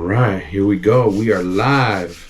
right, here we go. We are live.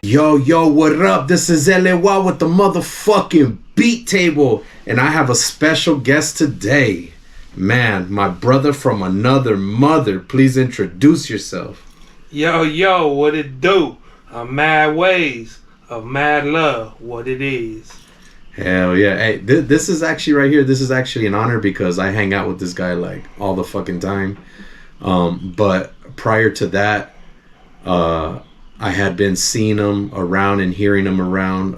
Yo, what up? This is LAY with the motherfucking beat table, and I have a special guest today. Man, my brother from another mother. Please introduce yourself. Yo, what it do? I'm Maddwayz of Mad Love, what it is. Hell yeah. Hey, this is actually right here. This is actually an honor because I hang out with this guy like all the fucking time. But prior to that, I had been seeing him around and hearing him around,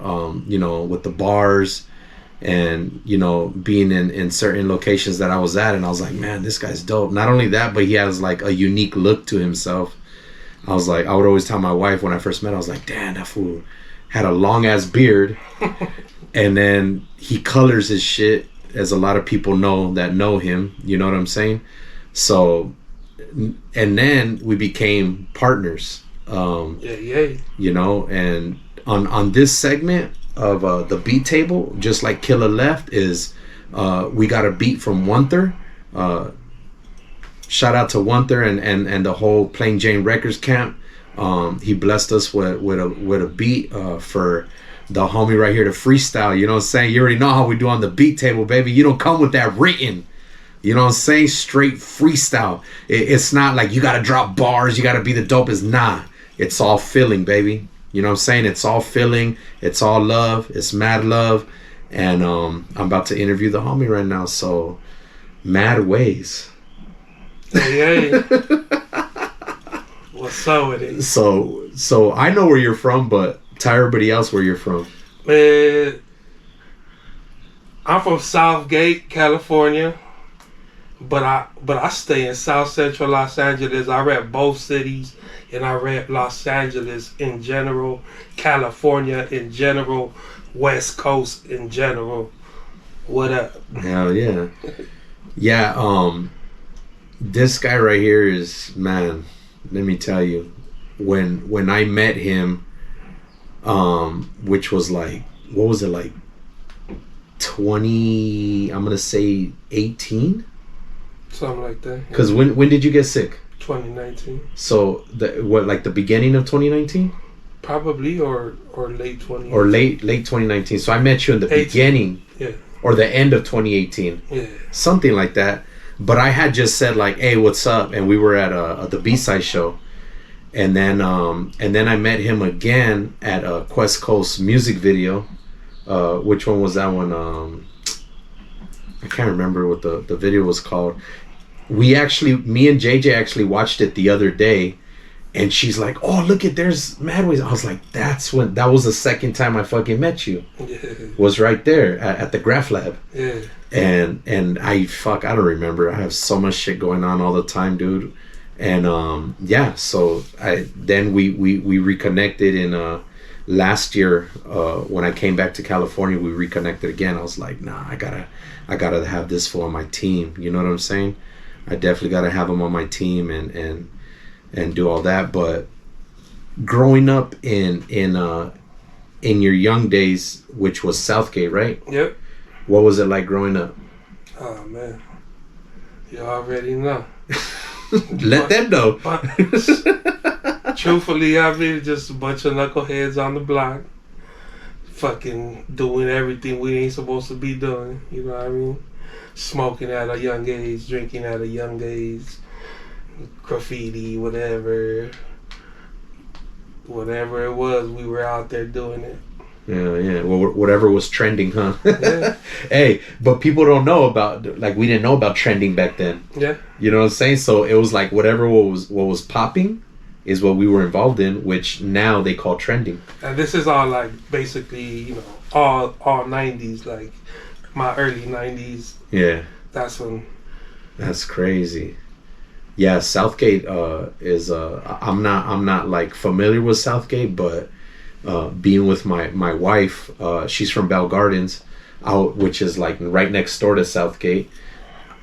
with the bars and, being in certain locations that I was at. And I was like, man, this guy's dope. Not only that, but he has like a unique look to himself. I was like, I would always tell my wife when I first met, I was like, damn, that fool had a long ass beard. And then he colors his shit, as a lot of people that know him. You know what I'm saying? So, and then we became partners. And on this segment of the beat table, just like Killer Left, is we got a beat from Wanther. Shout out to Wanther and the whole Plain Jane Records camp. He blessed us with a beat for the homie right here to freestyle. You know what I'm saying? You already know how we do on the beat table, baby. You don't come with that written. You know what I'm saying? Straight freestyle. It's not like you gotta drop bars, you gotta be the dopest. Nah. It's all feeling, baby. You know what I'm saying? It's all feeling. It's all love. It's mad love. And I'm about to interview the homie right now. So, Maddwayz. Hey. What's up with it? So I know where you're from, but tell everybody else where you're from. Man, I'm from Southgate, California. But I stay in South Central Los Angeles. I rep both cities, and I rep Los Angeles in general, California in general, West Coast in general. What up? Hell yeah. Yeah, this guy right here is, man, let me tell you, when I met him, which was like, what was it, like 20, I'm gonna say 18? Something like that. Because when did you get sick? 2019. So like the beginning of 2019? Probably, or late 2019. Or late 2019. So I met you in the beginning. Yeah. Or the end of 2018. Yeah. Something like that. But I had just said like, hey, what's up? And we were at the B-side show. And then I met him again at a Quest Coast music video. Which one was that one? I can't remember what the video was called. Me and JJ actually watched it the other day, and she's like, oh, look there's Maddwayz. I was like, that was the second time I fucking met you. Yeah. Was right there at the Graph Lab. Yeah. And I don't remember. I have so much shit going on all the time, dude. And so we reconnected in last year when I came back to California. We reconnected again. I was like, nah, I gotta have this fool on my team. You know what I'm saying? I definitely gotta have him on my team and do all that. But growing up in your young days, which was Southgate, right? Yep. What was it like growing up? Oh man, you already know. Let them know. Truthfully, I mean, just a bunch of knuckleheads on the block, fucking doing everything we ain't supposed to be doing. You know what I mean? Smoking at a young age, drinking at a young age, graffiti, whatever it was, we were out there doing it. Yeah. Well, whatever was trending, huh? Yeah. Hey, but people don't know about, like, we didn't know about trending back then. Yeah. You know what I'm saying? So it was like whatever what was popping is what we were involved in, which now they call trending. And this is all like basically, all 90s, like my early 90s. Yeah. That's when. That's crazy. Yeah, Southgate is I'm not like familiar with Southgate, but being with my wife, she's from Bell Gardens, which is like right next door to Southgate.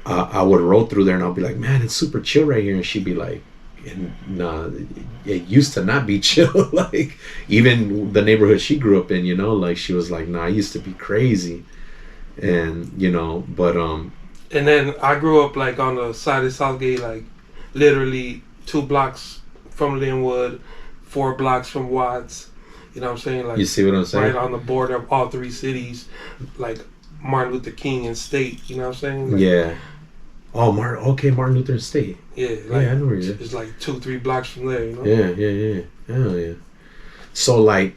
I would roll through there and I'll be like, man, it's super chill right here, and she'd be like, nah, it used to not be chill. Like even the neighborhood she grew up in, you know, like she was like, nah, I used to be crazy, and you know, but And then I grew up like on the side of Southgate, like literally 2 blocks from Linwood, 4 blocks from Watts. You know what I'm saying? Like you see what I'm saying? right on the border of all 3 cities, like Martin Luther King and State. You know what I'm saying? Like, yeah. Oh, Martin Luther State. Yeah, like, yeah, I know where you're. It's like 2-3 blocks from there. You know? Yeah. Hell yeah. So like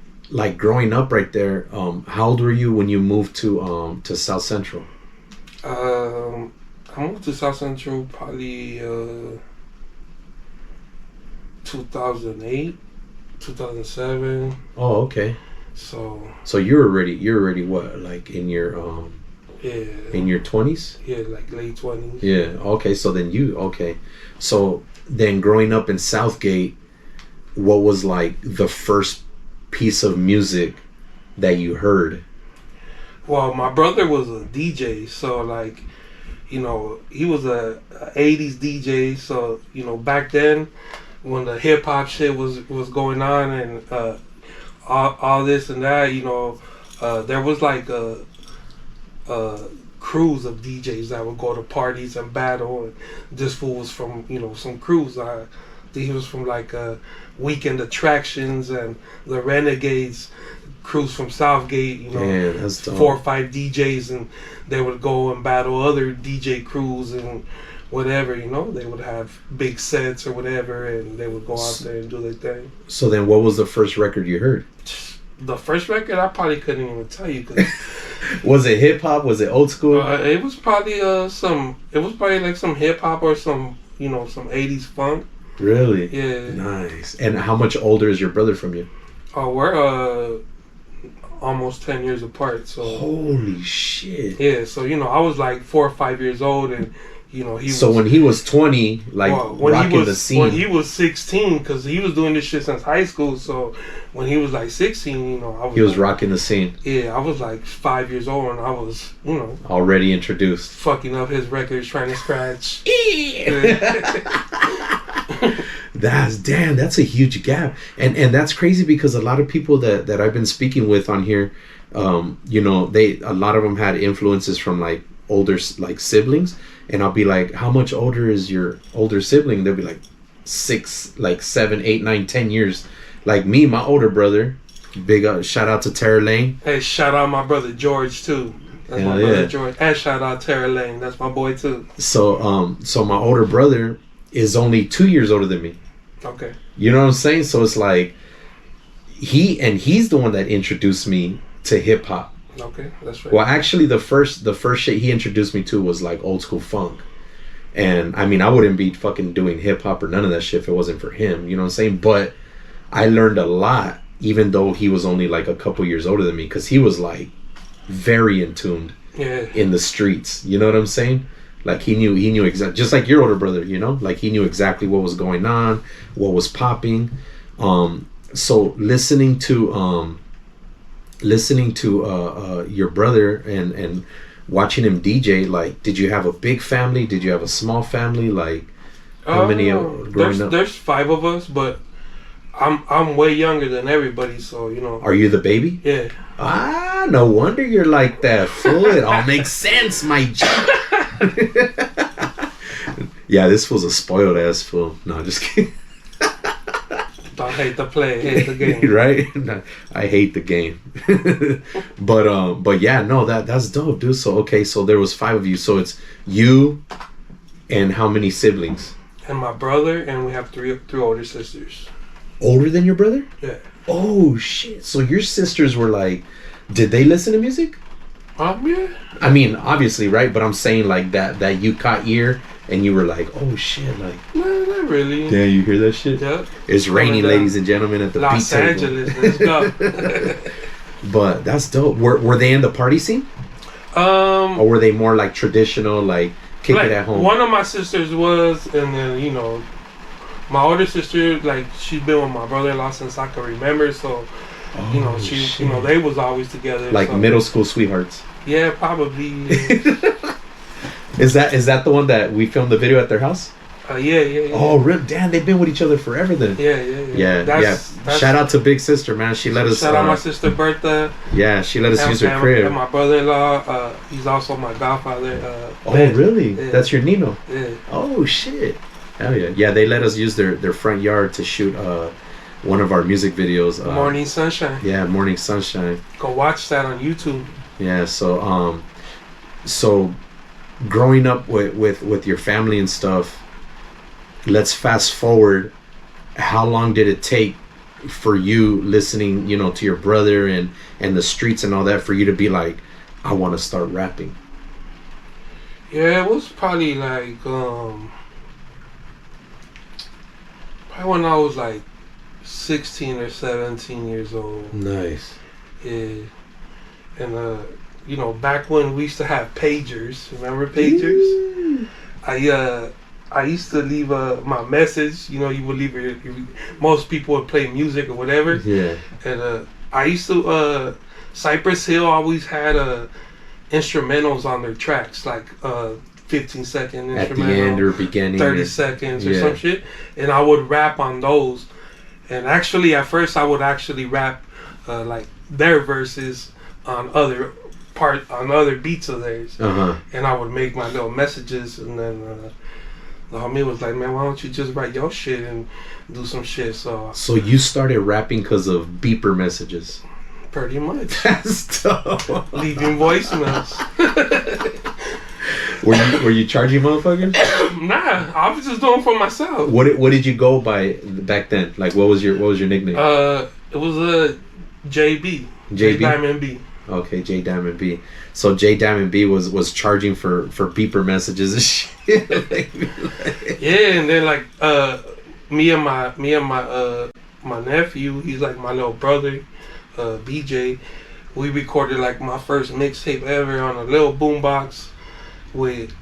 growing up right there, how old were you when you moved to South Central? I moved to South Central probably 2008, 2007. Oh, okay. So you're already what, like in your yeah, in your 20s? Yeah, like late 20s. Yeah. Okay. So then growing up in Southgate, what was like the first piece of music that you heard? Well, my brother was a DJ, so like, you know, he was a 80s DJ. So you know, back then, when the hip hop shit was going on and all this and that, you know, there was like a crews of DJs that would go to parties and battle. And this fool was from, you know, some crews. I think he was from like Weekend Attractions and the Renegades. Crews from Southgate, you know, Man, that's dope. 4 or 5 DJs, and they would go and battle other DJ crews and whatever, you know. They would have big sets or whatever, and they would go out there and do their thing. So then what was the first record you heard? The first record, I probably couldn't even tell you. Cause, was it hip hop? Was it old school? it was probably like some hip hop or some, you know, some 80s funk. Really? Yeah. Nice. And how much older is your brother from you? Oh, we're almost 10 years apart. So holy shit. Yeah, so you know, I was like 4 or 5 years old, and you know, when he was 20, like rocking the scene. When he was 16, because he was doing this shit since high school. So when he was like 16, you know, he was rocking the scene. Yeah, I was like 5 years old, and I was, you know, already introduced, fucking up his records, trying to scratch. That's a huge gap, and that's crazy because a lot of people that I've been speaking with on here, you know, a lot of them had influences from like older like siblings, and I'll be like, how much older is your older sibling? They'll be like 6, like 7, 8, 9, 10 years. Like me, my older brother, big shout out to Tara Lane. Hey, shout out my brother George too. That's my brother George, and shout out Tara Lane. That's my boy too. So my older brother is only 2 years older than me. Okay. You know what I'm saying? So it's like he's the one that introduced me to hip hop. Okay, that's right. Well, actually, the first shit he introduced me to was like old school funk, and I mean, I wouldn't be fucking doing hip hop or none of that shit if it wasn't for him. You know what I'm saying? But I learned a lot, even though he was only like a couple years older than me, because he was like very in tuned in the streets. You know what I'm saying? Like he knew exactly, just like your older brother, you know, like he knew exactly what was going on, what was popping. So listening to your brother and watching him DJ, like, did you have a big family? Did you have a small family? Like, how many growing up? There's 5 of us, but I'm way younger than everybody, so you know. Are you the baby? Yeah. Ah, no wonder you're like that, fool. It all makes sense, my G. Yeah, this fool's a spoiled ass fool. No, just kidding. Don't hate the play, hate the game. Right? I hate the game. But yeah, no, that's dope, dude. So okay, so there was 5 of you. So it's you and how many siblings? And my brother, and we have 3 older sisters. Older than your brother? Yeah. Oh shit. So your sisters were like, did they listen to music? Yeah. I mean, obviously, right? But I'm saying like that you caught ear and you were like, oh shit, like. No, not really. Yeah, you hear that shit? Yeah. It's raining, ladies and gentlemen, at the Los beat Angeles. Let's go. But that's dope. Were they in the party scene? Or were they more like traditional, like kick it at home? One of my sisters was, and then you know, my older sister, like she's been with my brother-in-law since I can remember. So, you know, you know, they was always together. Like middle school sweethearts. Yeah, probably. Yeah. Is that the one that we filmed the video at their house? Yeah. Oh, really? Damn, they've been with each other forever then. Yeah. That's shout out to Big Sister, man. She let us. Shout out my sister Bertha. Yeah, she let us use her crib. And my brother-in-law, he's also my godfather. Oh, really? Yeah. That's your Nino? Yeah. Oh, shit. Hell yeah. Yeah, they let us use their front yard to shoot one of our music videos. Morning Sunshine. Yeah, Morning Sunshine. Go watch that on YouTube. Yeah, so growing up with your family and stuff, let's fast forward. How long did it take for you listening, to your brother and the streets and all that, for you to be like, I want to start rapping? Yeah, it was probably like probably when I was like 16 or 17 years old. Nice. Yeah. And back when we used to have pagers. Remember pagers? I used to leave my message. You would leave it. Most people would play music or whatever. Yeah. And I used to. Cypress Hill always had instrumentals on their tracks, like 15-second instrumental at the end or beginning, 30 seconds or some shit. And I would rap on those. And actually, at first, I would actually rap like their verses on other beats of theirs. And I would make my little messages, and then the homie was like, man, why don't you just write your shit and do some shit? So you started rapping because of beeper messages? Pretty much. That's dope. Leaving voicemails. Were you charging motherfuckers? Nah, I was just doing it for myself. What did you go by back then? Like, what was your nickname? It was JB. J Diamond B. Okay, J Diamond B. So J Diamond B was charging for beeper messages and shit. Yeah, and then like me and my nephew, he's like my little brother, BJ. We recorded like my first mixtape ever on a little boombox with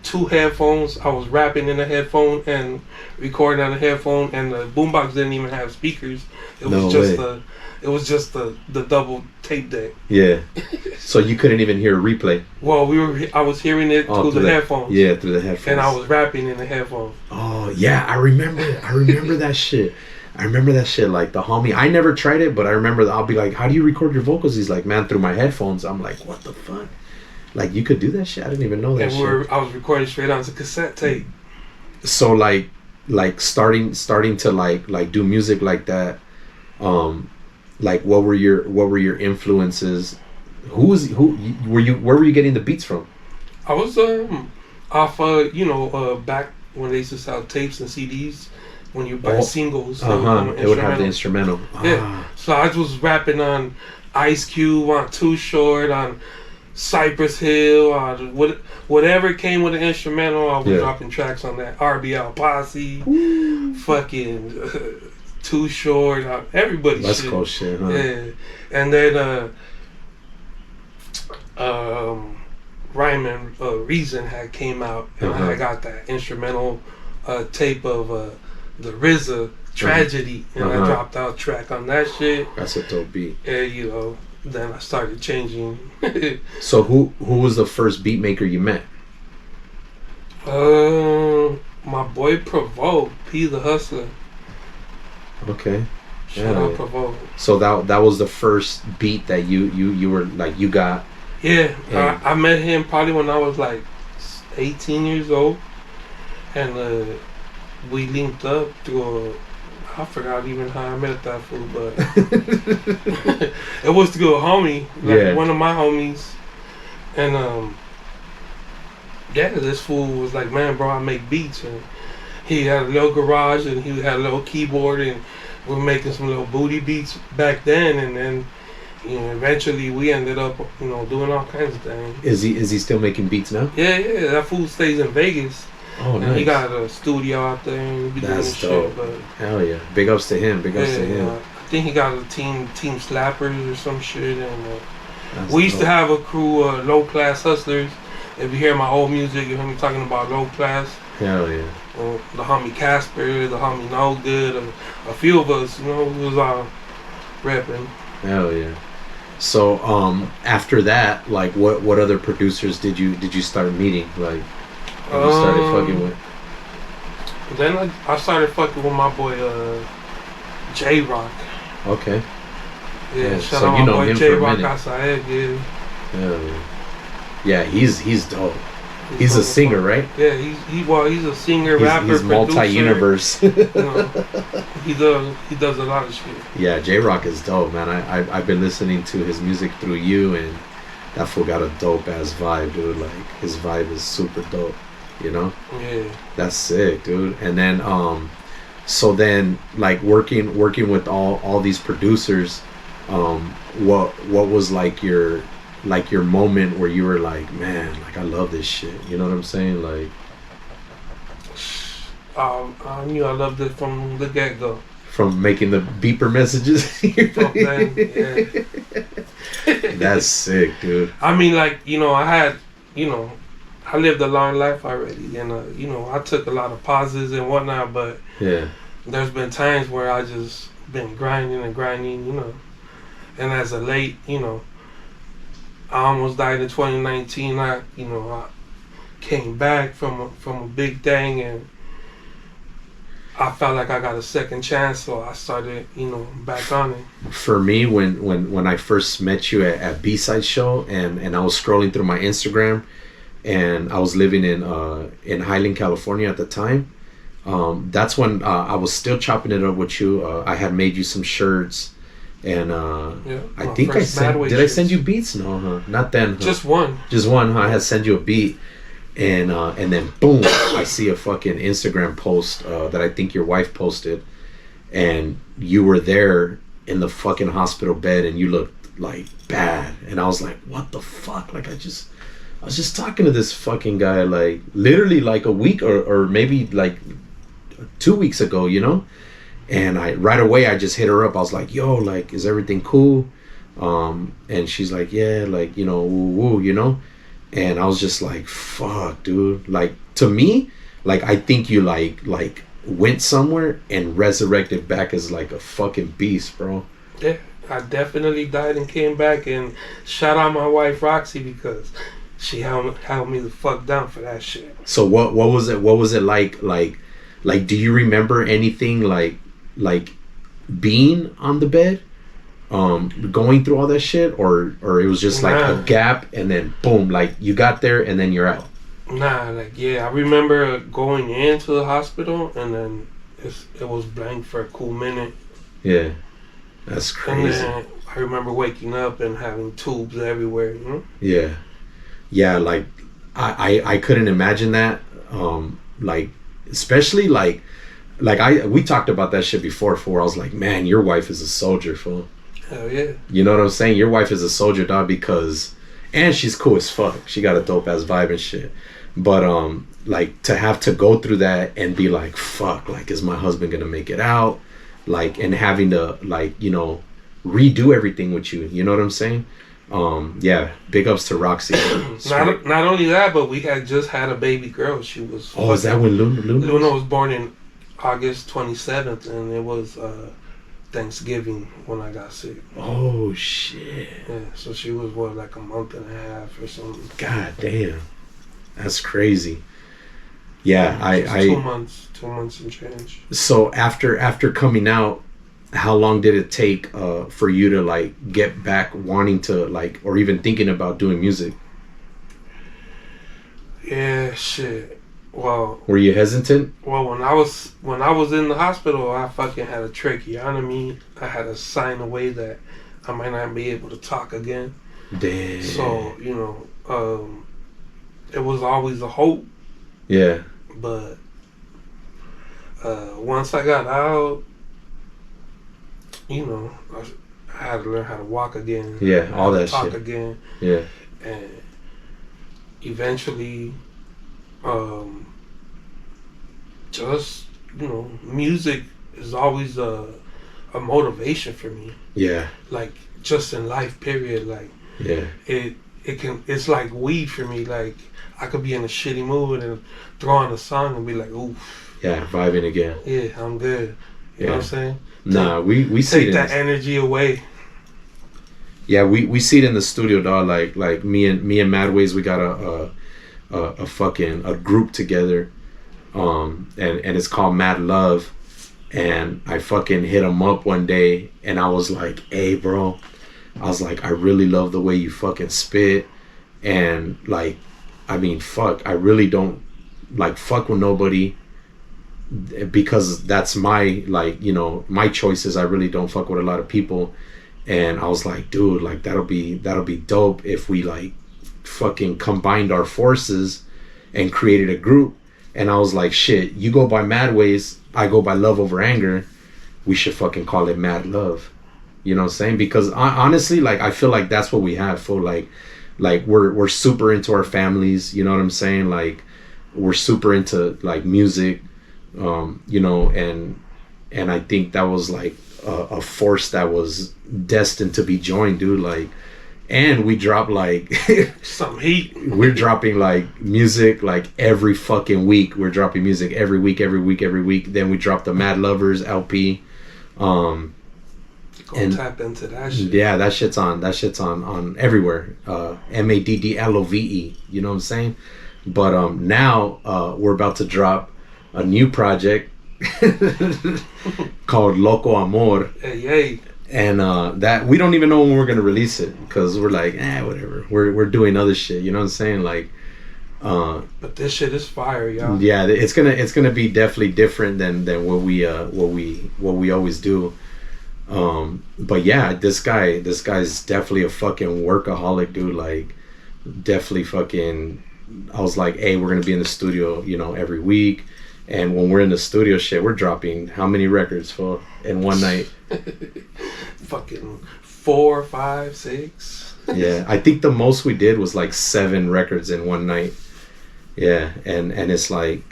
2 headphones. I was rapping in the headphone and recording on the headphone, and the boombox didn't even have speakers. It was just the double tape deck. Yeah. So you couldn't even hear a replay. Well, I was hearing it through the headphones. Yeah, through the headphones. And I was rapping in the headphones. Oh yeah, I remember that shit. Like the homie, I never tried it, but I remember that I'll be like, how do you record your vocals? He's like, man, through my headphones. I'm like, what the fuck? Like, you could do that shit? I didn't even know that shit. I was recording straight onto cassette tape. So like starting to like do music like that, like what were your influences? Where were you getting the beats from? I was off back when they used to sell tapes and CDs. When you buy singles, it would have the instrumental. Yeah, so I was rapping on Ice Cube, on Too Short, on Cypress Hill, on whatever came with the instrumental. I was dropping tracks on that. RBL Posse, fucking Too Short, everybody's West shit. Coast shit, huh? Yeah, and then Rhyme and Reason had came out, and I got that instrumental tape of the RZA Tragedy, and I dropped out track on that shit. That's a dope beat. And then I started changing. So who was the first beat maker you met? My boy Provoke, P the Hustler. Okay. Shout out Provoke. So that was the first beat that you were like, you got. Yeah, I met him probably when I was like 18 years old, and we linked up through I forgot even how I met that fool, but it was through a homie, one of my homies, and this fool was like, man, bro, I make beats, and he had a little garage, and he had a little keyboard, and we were making some little booty beats back then, and then eventually we ended up doing all kinds of things. Is he still making beats now? Yeah, that fool stays in Vegas. Oh, nice. He got a studio out there and be doing That's shit. dope. But hell yeah. Big ups to him. Big ups to him. I think he got a team Slappers or some shit. And we used to have a crew, Low Class Hustlers. If you hear my old music, you hear me talking about Low Class. Hell yeah. The homie Casper, the homie No Good, a few of us, we was all repping. Hell yeah. So after that, like what other producers did you start meeting? Like That you started fucking with? Then I started fucking with my boy J Rock. Okay. Yeah, shout out my boy J Rock outside. Yeah. Yeah, he's dope. He's a singer, right? Yeah, he's a singer, rapper, he's multi-universe. You know, he does a lot of shit. Yeah, J Rock is dope, man. I've been listening to his music through you, and that fool got a dope ass vibe, dude. Like his vibe is super dope. You know? Yeah. That's sick, dude. And then so then like working with all these producers, what was like your moment where you were like, man, like I love this shit. You know what I'm saying? Like I knew I loved it from the get go. From making the beeper messages. From then, yeah. That's sick, dude. I mean, like, you know, I lived a long life already, and you know, I took a lot of pauses and whatnot, but yeah, there's been times where I just been grinding, you know. And as of late, you know, I almost died in 2019. I came back from a big thing, and I felt like I got a second chance, so I started, you know, back on it. For me, when I first met you at B-Side Show, and I was scrolling through my Instagram, and I was living in Highland, California at the time. That's when I was still chopping it up with you. I had made you some shirts, and I think I sent. Did I send you beats? No, huh? Not then. Huh? Just one. Just one. Huh? I had sent you a beat, and then boom, I see a fucking Instagram post that I think your wife posted, and you were there in the fucking hospital bed, and you looked like bad, and I was like, what the fuck? Like I was just talking to this fucking guy, like literally like a week or maybe like 2 weeks ago, you know? And right away I just hit her up. I was like, yo, like, is everything cool? And she's like, yeah, like, you know, woo, you know? And I was just like, fuck, dude. Like, to me, like, I think you like went somewhere and resurrected back as like a fucking beast, bro. Yeah, I definitely died and came back, and shout out my wife Roxy, because she held me the fuck down for that shit. So what was it? What was it like? Like, do you remember anything like being on the bed, going through all that shit, or it was just like a gap and then boom, like you got there and then you're out? Nah, like yeah, I remember going into the hospital and then it was blank for a cool minute. Yeah, that's crazy. And then I remember waking up and having tubes everywhere. You know? Yeah. Yeah, like I couldn't imagine that. Like especially like we talked about that shit before. I was like, man, your wife is a soldier, fool. Hell yeah. You know what I'm saying? Your wife is a soldier, dog, because and she's cool as fuck. She got a dope ass vibe and shit. But like to have to go through that and be like, fuck, like is my husband gonna make it out? Like, and having to like, you know, redo everything with you. You know what I'm saying? Yeah, big ups to Roxy. Not only that, but we had just had a baby girl. She was. Oh, is that when Luna was born in August 27th, and it was Thanksgiving when I got sick. Oh shit. Yeah, so she was what, like a month and a half or something. God damn, that's crazy. Yeah, I 2 months and change. So after coming out, how long did it take for you to like get back wanting to like, or even thinking about doing music? Yeah, shit. Well, were you hesitant? Well, when I was in the hospital, I fucking had a tracheotomy. I had to sign away that I might not be able to talk again. Damn. So you know, it was always a hope. Yeah. But once I got out, you know, I had to learn how to walk again. Yeah, all that talk shit. Again. Yeah. And eventually, just, you know, music is always a motivation for me. Yeah. Like, just in life, period. Like, yeah. It's like weed for me. Like, I could be in a shitty mood and throw on a song and be like, oof. Yeah, vibing again. Yeah, I'm good. You know what I'm saying? Nah, we see take that energy away. Yeah, we see it in the studio, dog. Like me and Maddwayz, we got a fucking a group together, and it's called Mad Love. And I fucking hit him up one day, and I was like, "Hey, bro," I was like, "I really love the way you fucking spit, and like, I mean, fuck, I really don't like fuck with nobody, because that's my, like, you know, my choices. I really don't fuck with a lot of people." And I was like, "Dude, like that'll be dope if we like fucking combined our forces and created a group." And I was like, "Shit, you go by Maddwayz, I go by Love Over Anger. We should fucking call it Mad Love." You know what I'm saying? Because honestly, like, I feel like that's what we have for like we're super into our families. You know what I'm saying? Like, we're super into like music, you know, and I think that was like a force that was destined to be joined, dude. Like, and we drop like some heat. We're dropping like music like every fucking week. We're dropping music every week. Then we drop the Mad Lovers LP. Go and tap into that shit. Yeah, that shit's on everywhere. Maddlove. You know what I'm saying? But now we're about to drop a new project called Loco Amor. Hey. And that we don't even know when we're gonna release it, because we're like, whatever. We're doing other shit. You know what I'm saying? Like, but this shit is fire, y'all. Yeah, it's gonna be definitely different than what we always do. But yeah, this guy's definitely a fucking workaholic, dude. Like, definitely fucking. I was like, hey, we're gonna be in the studio, you know, every week. And when we're in the studio, shit, we're dropping how many records for in one night? Fucking 4, 5, 6. Yeah, I think the most we did was like 7 records in one night. Yeah, and it's like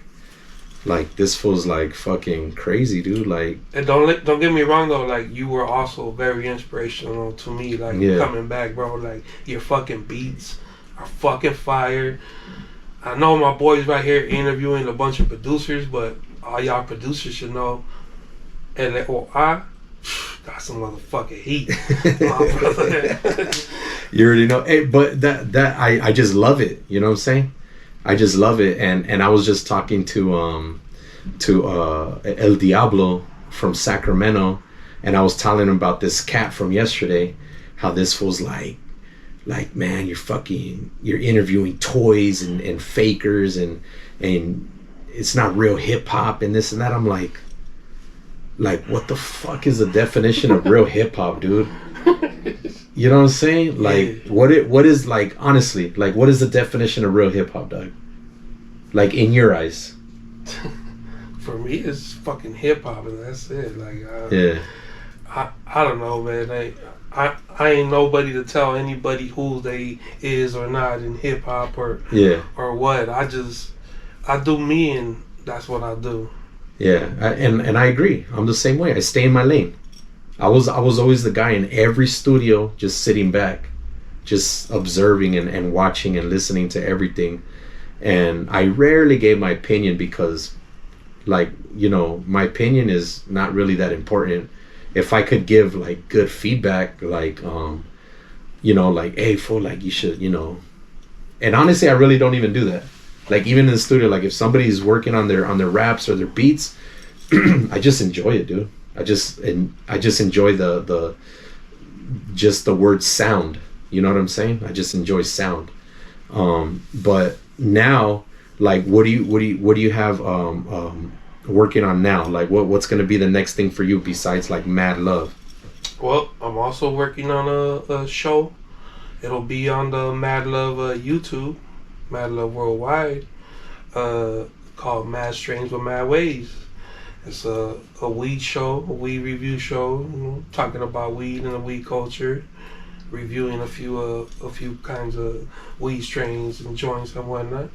this feels like fucking crazy, dude. Like, and don't get me wrong though. Like, you were also very inspirational to me. Like, coming back, bro. Like, your fucking beats are fucking fire. I know my boys right here interviewing a bunch of producers, but all y'all producers should know, LOI got some motherfucking heat. My brother. You already know. Hey, but that I just love it. You know what I'm saying? I just love it. And I was just talking to El Diablo from Sacramento, and I was telling him about this cat from yesterday, how this feels like, man, you're interviewing toys and fakers and it's not real hip hop and this and that. I'm like, what the fuck is the definition of real hip hop, dude? You know what I'm saying? Like, what is, like, honestly, like, what is the definition of real hip hop, dog? Like, in your eyes? For me, it's fucking hip hop, and that's it. Like, yeah. I don't know, man. Like, I ain't nobody to tell anybody who they is or not in hip hop or what. I do me, and that's what I do. Yeah, and I agree. I'm the same way. I stay in my lane. I was always the guy in every studio, just sitting back, just observing and watching and listening to everything. And I rarely gave my opinion because, like, you know, my opinion is not really that important. If I could give like good feedback, like, you know, like, hey, fool, like, you should, you know. And honestly, I really don't even do that. Like, even in the studio, like, if somebody's working on their raps or their beats, I just enjoy it, dude. I just enjoy the word sound. You know what I'm saying? I just enjoy sound. But now, like, what do you have working on now? Like, what's gonna be the next thing for you besides like Mad Love? Well, I'm also working on a show. It'll be on the Mad Love YouTube, Mad Love Worldwide, called Mad Strains with Maddwayz. It's a weed show, a weed review show, you know, talking about weed and the weed culture, reviewing a few kinds of weed strains and joints and whatnot.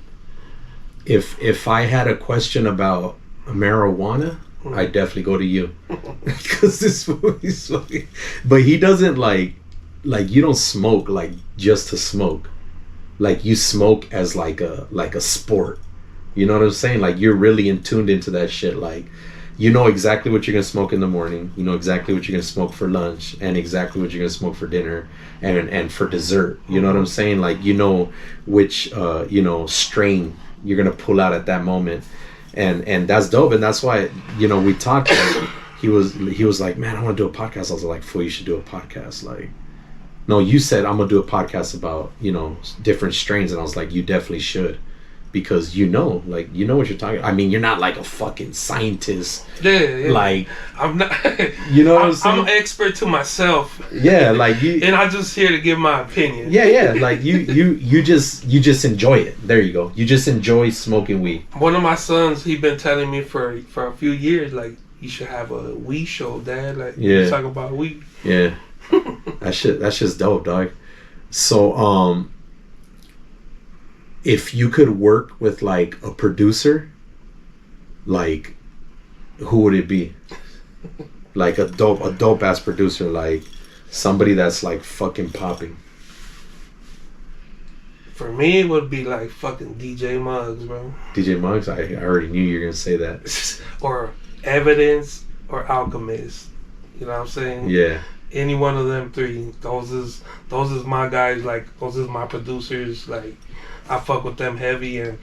If I had a question about marijuana, I'd definitely go to you. Because this movie's smoking. But he doesn't like you don't smoke like just to smoke. Like, you smoke as like a sport. You know what I'm saying? Like, you're really tuned into that shit. Like, you know exactly what you're gonna smoke in the morning. You know exactly what you're gonna smoke for lunch, and exactly what you're gonna smoke for dinner, and for dessert. You know what I'm saying? Like, you know which strain you're gonna pull out at that moment, and that's dope. And that's why, we talked. Like, he was like, man, I want to do a podcast. I was like, fool, you should do a podcast. Like, no, you said I'm gonna do a podcast about different strains, and I was like, you definitely should. Because you know what you're talking. I mean, you're not like a fucking scientist. Yeah. Like, I'm not. You know what I'm saying? I'm an expert to myself. Yeah, like you. And I'm just here to give my opinion. Yeah. Like you just enjoy it. There you go. You just enjoy smoking weed. One of my sons, he been telling me for a few years, like, you should have a weed show, Dad. Like, you talk about weed. Yeah. That's just dope, dog. So if you could work with like a producer, like, who would it be? Like a dope ass producer, like somebody that's like fucking popping. For me, it would be like fucking DJ Muggs, bro. DJ Muggs? I already knew you were gonna say that. Or Evidence or Alchemist. You know what I'm saying? Yeah. Any one of them three. Those is my guys. Like, those is my producers. Like, I fuck with them heavy, and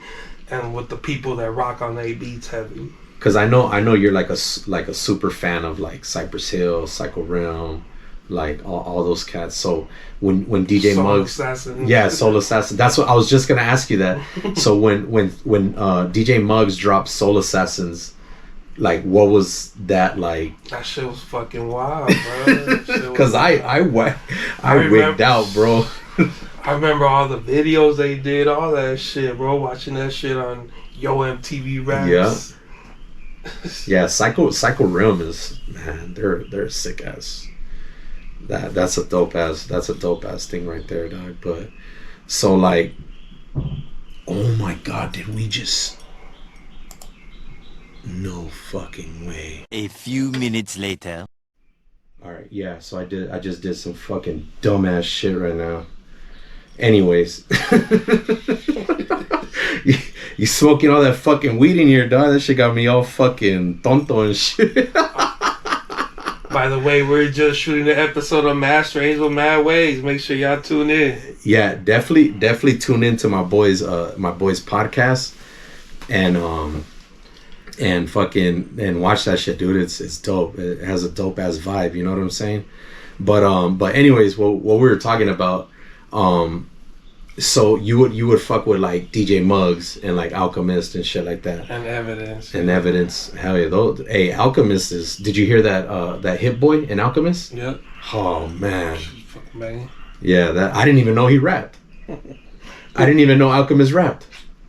with the people that rock on their beats heavy. Cause I know you're like a super fan of like Cypress Hill, Psycho Realm, like all those cats. So when DJ Soul Muggs, Assassin. Yeah, Soul Assassin. That's what I was just gonna ask you that. So when DJ Muggs dropped Soul Assassins, like, what was that like? That shit was fucking wild, bro. Cause I wigged out, bro. I remember all the videos they did, all that shit, bro. Watching that shit on Yo MTV Raps. Yeah. Yeah, Psycho Realm is, man, they're sick ass. That's a dope ass thing right there, dog. But so, like, oh my god, did we just, no fucking way. A few minutes later. Alright, yeah, so I just did some fucking dumbass shit right now. Anyways, you smoking all that fucking weed in here, dog. That shit got me all fucking tonto and shit. By the way, we're just shooting the episode of Mass Range with Maddwayz. Make sure y'all tune in. Yeah, definitely tune in to my boys podcast, and watch that shit, dude. It's dope. It has a dope ass vibe. You know what I'm saying? But anyways, what we were talking about. So you would fuck with like DJ Muggs and like Alchemist and shit like that. And Evidence. Hell yeah. Those, hey, Alchemist is, did you hear that Hit Boy in Alchemist? Yep. Oh man. Fucking man. Yeah, that I didn't even know he rapped. I didn't even know Alchemist rapped.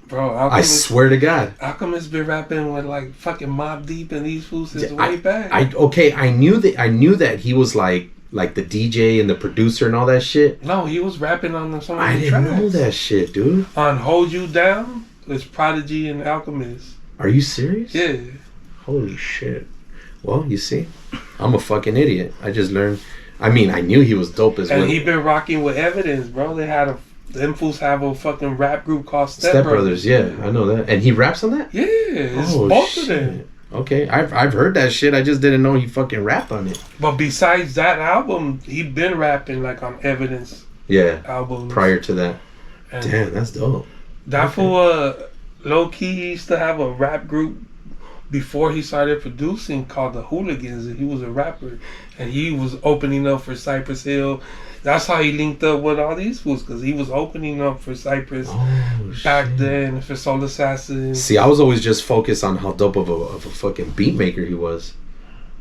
Bro, Alchemist, I swear to God. Alchemist been rapping with like fucking Mobb Deep and these fools since way back. I knew that he was like the DJ and the producer and all that shit. No, he was rapping on some of the I didn't know that shit, dude. On Hold You Down, it's Prodigy and Alchemist. Are you serious? Yeah. Holy shit. Well, you see, I'm a fucking idiot. I just learned. I mean, I knew he was dope as well. And he been rocking with Evidence, bro. Them fools have a fucking rap group called Step Brothers. Yeah, I know that. And he raps on that? Yeah, it's both of them. Okay, I've heard that shit. I just didn't know he fucking rapped on it. But besides that album, he been rapping like on Evidence. Yeah. Albums. Prior to that. And damn, that's dope. That fool, low key, he used to have a rap group before he started producing called the Hooligans, and he was a rapper, and he was opening up for Cypress Hill. That's how he linked up with all these fools, because he was opening up for Cypress back then, for Soul Assassin. See, I was always just focused on how dope of a fucking beat maker he was.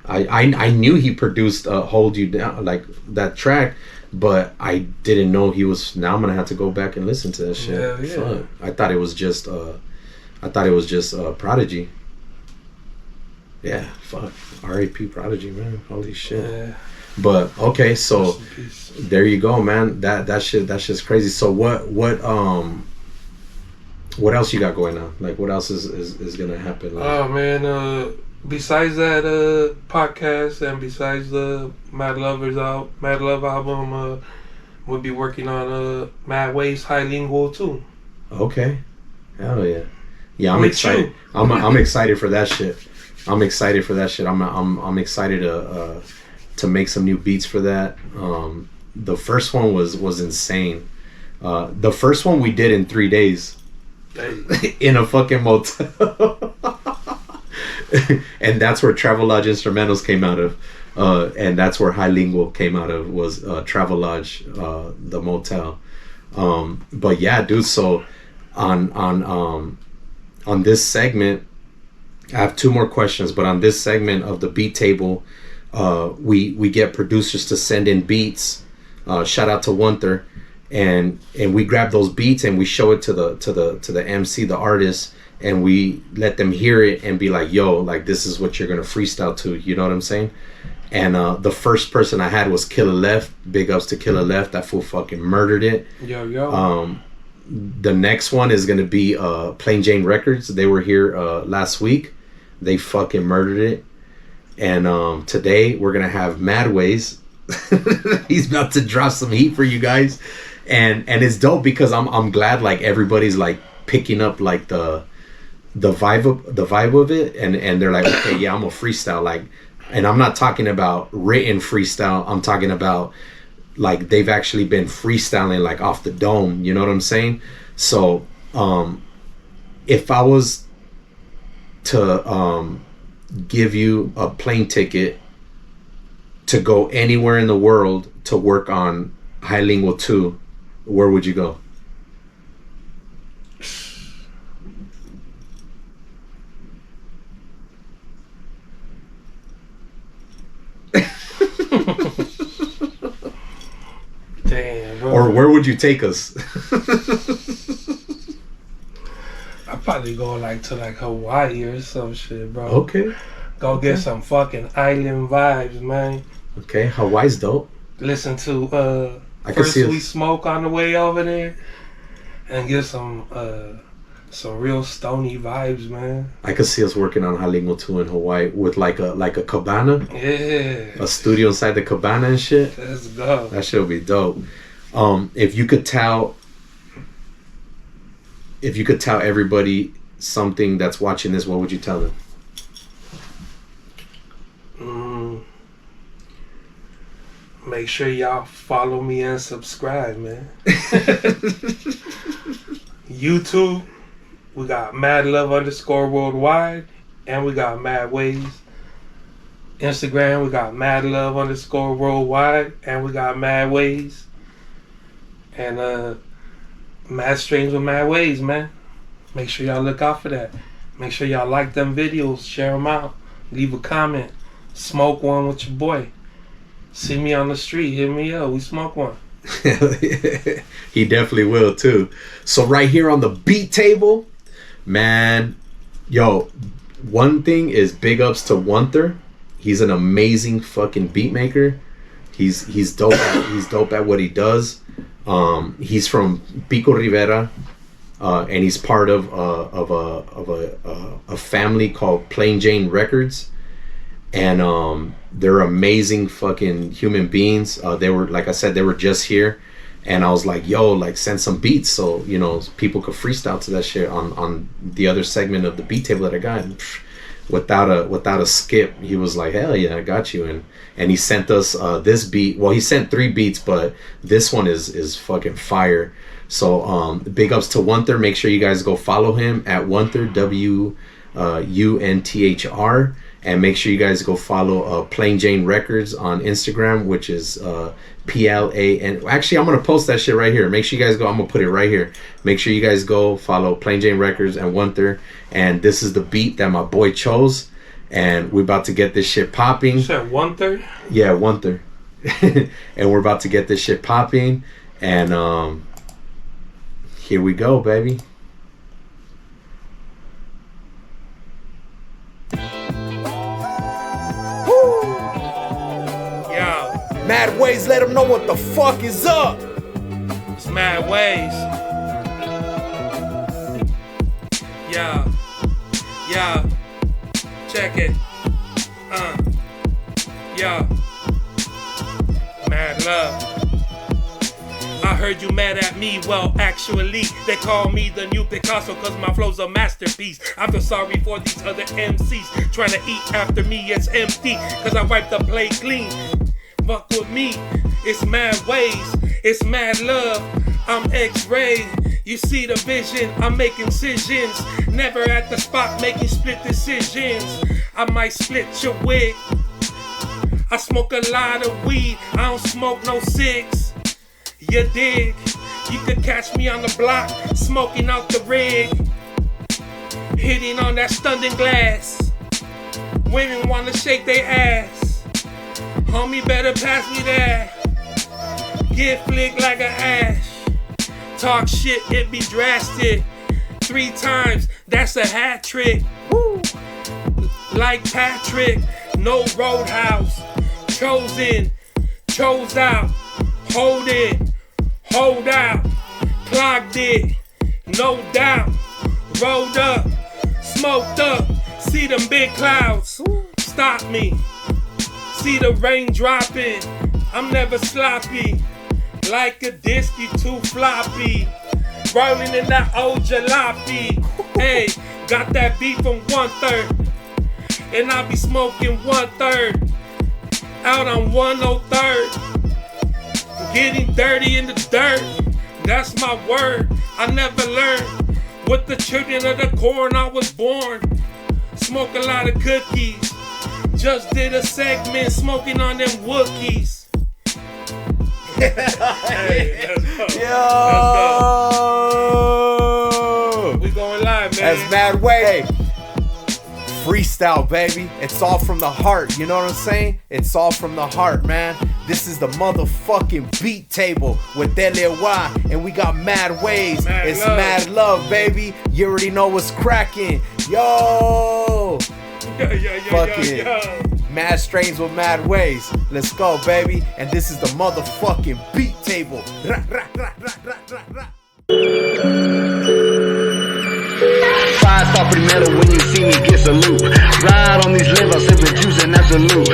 I knew he produced Hold You Down, like that track, but I didn't know he was. Now I'm gonna have to go back and listen to that shit. Yeah. Fuck. I thought it was just Prodigy. Yeah, fuck. R.A.P. Prodigy, man. Holy shit. Yeah. But okay, so there you go, man. That's just crazy. So what else you got going on? Like, what else is gonna happen? Like, oh man, besides that podcast and besides the Mad Love album, we'll be working on Maddwayz Highlingual too. Okay, hell yeah, yeah. I'm excited. I'm excited for that shit. I'm excited for that shit. I'm excited to make some new beats for that. The first one was insane. The first one we did in 3 days in a fucking motel. And that's where Travelodge Instrumentals came out of. And that's where High Lingual came out of, was Travelodge, the motel. But yeah, dude, so on this segment, I have 2 more questions, but on this segment of the beat table, we get producers to send in beats. Shout out to Wunther, and we grab those beats and we show it to the MC, the artist, and we let them hear it and be like, yo, like this is what you're gonna freestyle to. You know what I'm saying? And the first person I had was Killer Left. Big ups to Killer Left. That fool fucking murdered it. Yo. The next one is gonna be Plain Jane Records. They were here last week. They fucking murdered it. And today we're gonna have Maddwayz. He's about to drop some heat for you guys, and it's dope because I'm glad like everybody's like picking up like the vibe of it, and they're like, okay, yeah, I'm a freestyle, like, and I'm not talking about written freestyle. I'm talking about like they've actually been freestyling like off the dome. You know what I'm saying? So if I was to give you a plane ticket to go anywhere in the world to work on High Lingual 2, where would you go? Damn, bro. Or where would you take us? I'd probably go like to like Hawaii or some shit, bro. Okay. Go get some fucking island vibes, man. Okay, Hawaii's dope. Listen to I can First see We us. Smoke on the way over there, and get some real stony vibes, man. I could see us working on High Lingual 2 in Hawaii with like a cabana, Yeah. a studio inside the cabana and shit. Let's go. That shit would be dope. If you could tell everybody something that's watching this, what would you tell them? Make sure y'all follow me and subscribe, man. YouTube, we got _worldwide, and we got Maddwayz. Instagram, we got _worldwide, and we got Maddwayz. And Mad Streams with Maddwayz, man. Make sure y'all look out for that. Make sure y'all like them videos, share them out, leave a comment, smoke one with your boy. See me on the street, hit me up, we smoke one. He definitely will too. So right here on the beat table, man, yo, one thing is big ups to Wunther. He's an amazing fucking beat maker. He's dope. He's dope at what he does. He's from Pico Rivera, and he's part of a family called Plain Jane Records, and they're amazing fucking human beings. They were, like I said, they were just here, and I was like, yo, like send some beats so you know people could freestyle to that shit on the other segment of the beat table that I got. And without a skip, he was like, hell yeah, I got you. And he sent us this beat. Well, he sent 3 beats, but this one is fucking fire. So big ups to Wunther. Make sure you guys go follow him at Wunther, WUNTHR. And make sure you guys go follow Plain Jane Records on Instagram, which is PLAN. Actually, I'm going to post that shit right here. Make sure you guys go. I'm going to put it right here. Make sure you guys go follow Plain Jane Records and Wunther. And this is the beat that my boy chose. And we're about to get this shit popping. You said Wunther? Yeah, Wunther. And we're about to get this shit popping. And here we go, baby. Maddwayz, let them know what the fuck is up. It's Maddwayz. Yeah. Check it. Yeah. Mad love. I heard you mad at me, well actually they call me the new Picasso cause my flow's a masterpiece. I feel sorry for these other MCs trying to eat after me, it's empty cause I wiped the plate clean. Fuck with me, it's Maddwayz, it's mad love, I'm X-ray. You see the vision, I'm making decisions, never at the spot making split decisions. I might split your wig, I smoke a lot of weed, I don't smoke no cigs. You dig? You could catch me on the block, smoking out the rig, hitting on that stunning glass. Women wanna shake their ass. Homie, better pass me that. Get flicked like an ash. Talk shit, it be drastic. 3 times, that's a hat trick. Woo. Like Patrick, no roadhouse. Chosen, chose out. Hold it, hold out. Clocked it, no doubt. Rolled up, smoked up. See them big clouds, stop me. See the rain dropping, I'm never sloppy. Like a disc, you too floppy. Rolling in that old jalopy. Hey, got that beat from 1/3. And I be smoking 1/3. Out on 103rd. Getting dirty in the dirt. That's my word. I never learned. With the children of the corn, I was born. Smoke a lot of cookies. Just did a segment smoking on them Wookiees. Hey, let's go. Yo! Let's go. We going live, man. That's Maddwayz. Freestyle, baby. It's all from the heart. You know what I'm saying? It's all from the heart, man. This is the motherfucking beat table with LY, and we got Maddwayz. It's love. mad love, baby. You already know what's cracking. Yo! Fucking mad strains with Maddwayz. Let's go, baby. And this is the motherfucking beat table. Ra, ra, ra, ra, ra, ra, ra. 5-star primero when you see me get salute. Ride on these limbs, I'm sipping juice and absolute.